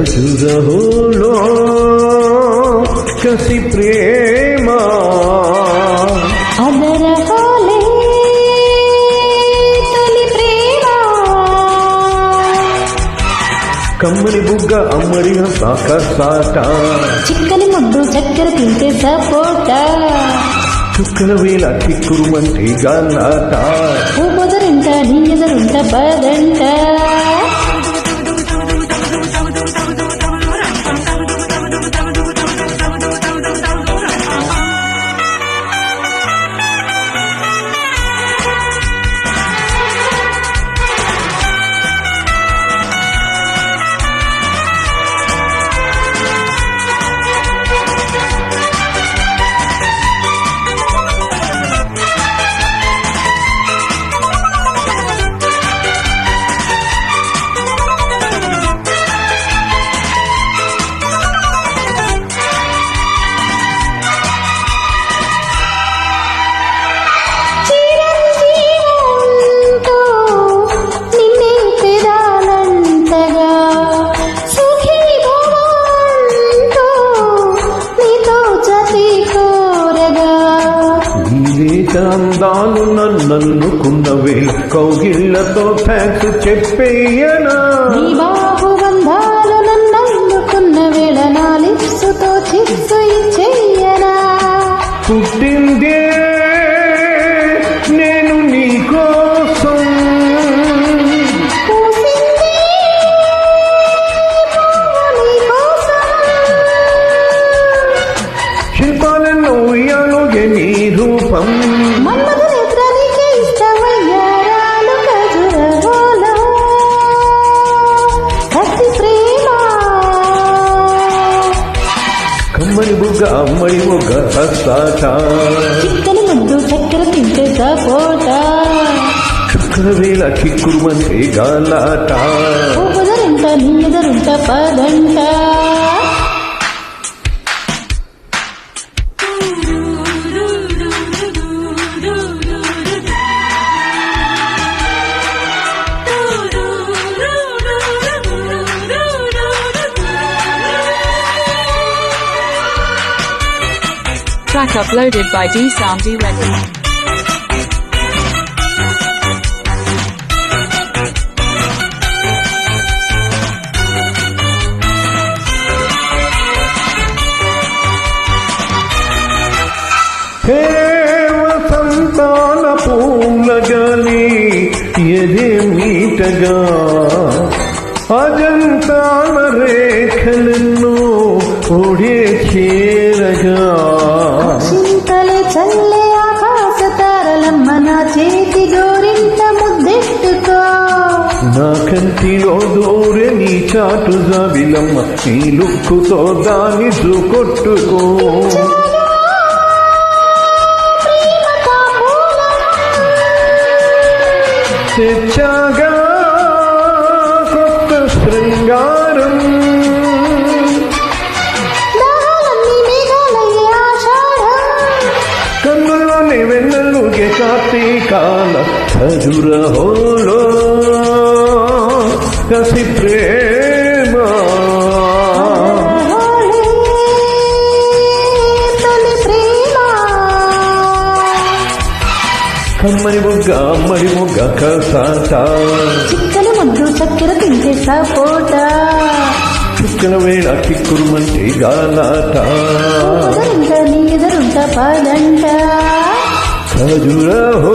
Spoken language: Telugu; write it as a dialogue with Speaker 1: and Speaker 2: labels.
Speaker 1: ఖజురహోలో కసి ప్రేమ
Speaker 2: ಅದರ ಹಾಲೆ ತಲಿ ಪ್ರೇಮ
Speaker 1: కమ్మని బుగ్గ అమ్మడి సాక సాట
Speaker 2: చిక్కని ముద్దు చక్కెర తింటే సపోట
Speaker 1: చుక్కల వేళ కిక్కురుమంటే గాలాట
Speaker 2: ఓ బొదరింట నీ ఎదురుంట పదంట
Speaker 1: అందాలు నన్నుకున్నవే కౌగిళ్లతో థ్యాంక్స్ చెప్పేయనా
Speaker 2: నీ బాబు బంధాలు నన్నుకున్న వేళ నా లిప్సుతో చిప్సు ఇచ్చేయనా
Speaker 1: పుట్టిందే నేను నీ కోసం శిల్పాలను ఉయ్యాలోగే నీ రూపం కమ్మని బుగ్గ అమ్మడి మొగ్గ హస్తాట
Speaker 2: చిక్కని ముద్దు చక్కెర తింటే సపోట
Speaker 1: చుక్కల వేళ కిక్కురుమంటే గాలాట
Speaker 2: ఓ బొదరింట నీ ఎదురుంట పదంట
Speaker 3: Track uploaded by D Soundy Records.
Speaker 1: హే వసంతాల పూల గాలి ఎదే మీటగా అజంతాల రేఖలను ఓడే చేరగా
Speaker 2: చింతలే చల్లే ఆకాశ తారలమ్మ నా చేతి గోరింట ముద్దెట్టుకో
Speaker 1: నా కంటిలో దూరే నీ చాటు జాబిలమ్మ నీ లుక్కుతో దాన్ని కొట్టుకో తెచ్చాగా కొత్త శృంగారం కన్నుల్లోనే వెన్నెల్లుగే కార్తీకాల ఖజురహోలో కసి ప్రేమ కమ్మని బుగ్గ అమ్మడి మొగ్గ కసాట
Speaker 2: చిక్కని ముద్దు చక్కెర తింటే సపోట
Speaker 1: చుక్కల వేళ కిక్కురుమంటే గాలాట
Speaker 2: నీ ఎదురుంట పదంట
Speaker 1: ఖజురహో